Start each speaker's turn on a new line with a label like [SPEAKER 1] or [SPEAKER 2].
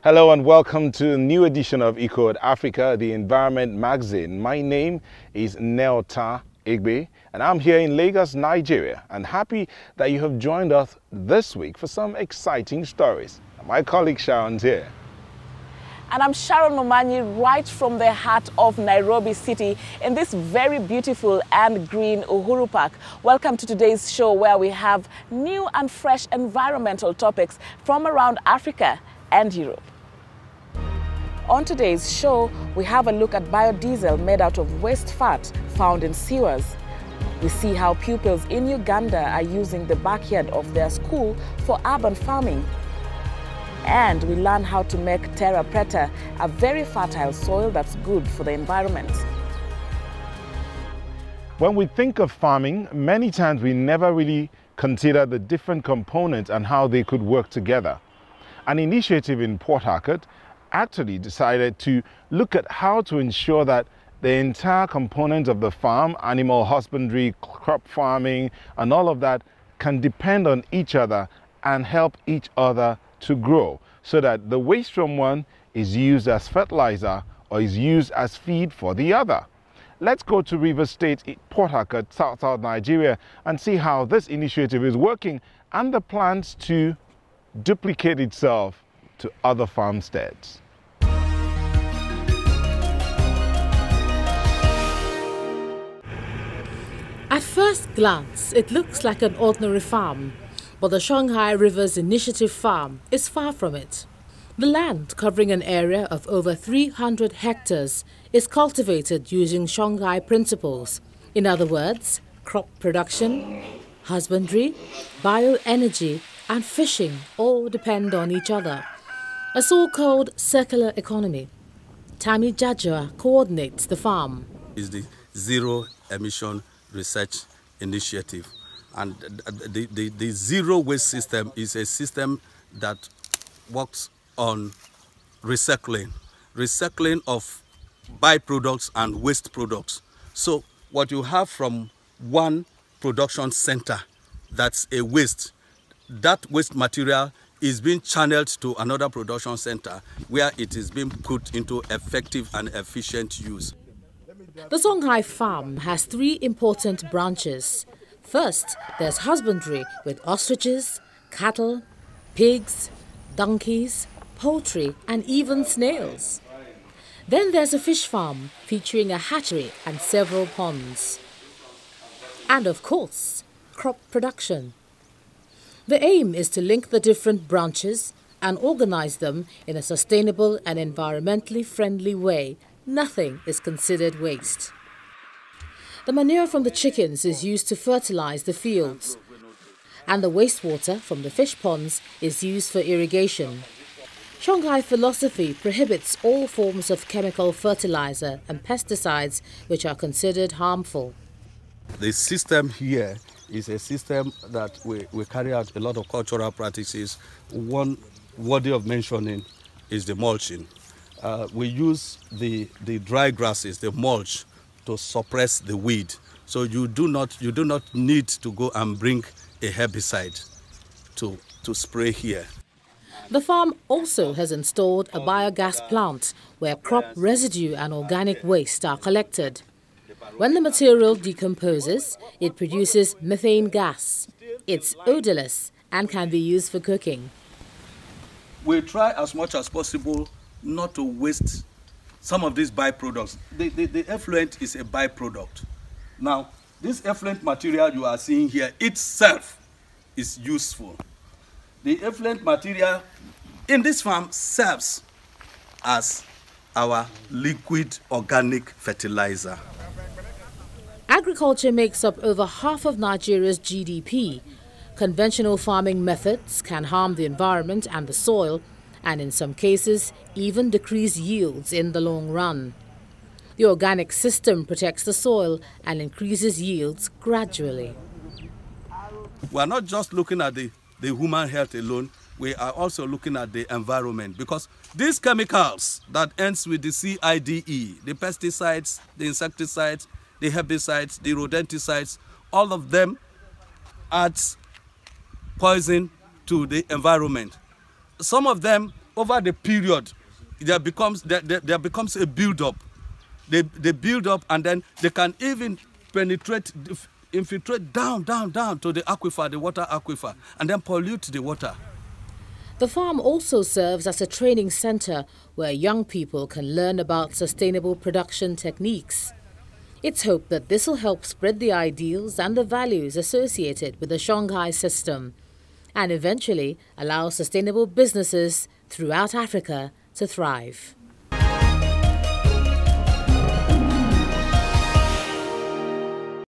[SPEAKER 1] Hello and welcome to a new edition of Eco Africa, the Environment Magazine. My name is Neota Igbe and I'm here in Lagos, Nigeria, and happy that you have joined us this week for some exciting stories. My colleague Sharon's here.
[SPEAKER 2] And I'm Sharon Omanyi, right from the heart of Nairobi City in this very beautiful and green Uhuru Park. Welcome to today's show where we have new and fresh environmental topics from around Africa and Europe. On today's show, we have a look at biodiesel made out of waste fat found in sewers. We see how pupils in Uganda are using the backyard of their school for urban farming. And we learn how to make terra preta, a very fertile soil that's good for the environment.
[SPEAKER 1] When we think of farming, many times we never really consider the different components and how they could work together. An initiative in Port Harcourt actually decided to look at how to ensure that the entire components of the farm, animal husbandry, crop farming, and all of that can depend on each other and help each other to grow, so that the waste from one is used as fertilizer or is used as feed for the other. Let's go to Rivers State, Port Harcourt, South Nigeria, and see how this initiative is working and the plans to duplicate itself to other farmsteads.
[SPEAKER 3] At first glance, it looks like an ordinary farm, but the Shanghai Rivers Initiative Farm is far from it. The land, covering an area of over 300 hectares, is cultivated using Shanghai principles. In other words, crop production, husbandry, bioenergy, and fishing all depend on each other. A so-called circular economy. Tammy Jajua coordinates the farm.
[SPEAKER 4] It's the Zero Emission Research Initiative, and the zero waste system is a system that works on recycling of byproducts and waste products. So what you have from one production center that's a waste, that waste material is being channeled to another production center where it is being put into effective and efficient use.
[SPEAKER 3] The Shanghai farm has three important branches. First, there's husbandry with ostriches, cattle, pigs, donkeys, poultry, and even snails. Then there's a fish farm featuring a hatchery and several ponds. And of course, crop production. The aim is to link the different branches and organize them in a sustainable and environmentally friendly way. Nothing is considered waste. The manure from the chickens is used to fertilize the fields, and the wastewater from the fish ponds is used for irrigation. Shanghai philosophy prohibits all forms of chemical fertilizer and pesticides which are considered harmful.
[SPEAKER 4] The system here is a system that we carry out a lot of cultural practices. One worthy of mentioning is the mulching. We use the dry grasses, the mulch, to suppress the weed. So you do not need to go and bring a herbicide to spray here.
[SPEAKER 3] The farm also has installed a biogas plant where crop residue and organic waste are collected. When the material decomposes, it produces methane gas. It's odorless and can be used for cooking.
[SPEAKER 4] We try as much as possible not to waste some of these byproducts. The effluent is a byproduct. Now, this effluent material you are seeing here itself is useful. The effluent material in this farm serves as our liquid organic fertilizer.
[SPEAKER 3] Agriculture makes up over half of Nigeria's GDP. Conventional farming methods can harm the environment and the soil, and in some cases even decrease yields in the long run. The organic system protects the soil and increases yields gradually.
[SPEAKER 4] We are not just looking at the human health alone, we are also looking at the environment, because these chemicals that ends with the CIDE, the pesticides, the insecticides, the herbicides, the rodenticides, all of them adds poison to the environment. Some of them over the period, there becomes a build-up. They build up, and then they can even infiltrate down to the aquifer, the water aquifer, and then pollute the water.
[SPEAKER 3] The farm also serves as a training center where young people can learn about sustainable production techniques. It's hoped that this will help spread the ideals and the values associated with the Shanghai system and eventually allow sustainable businesses throughout Africa to thrive.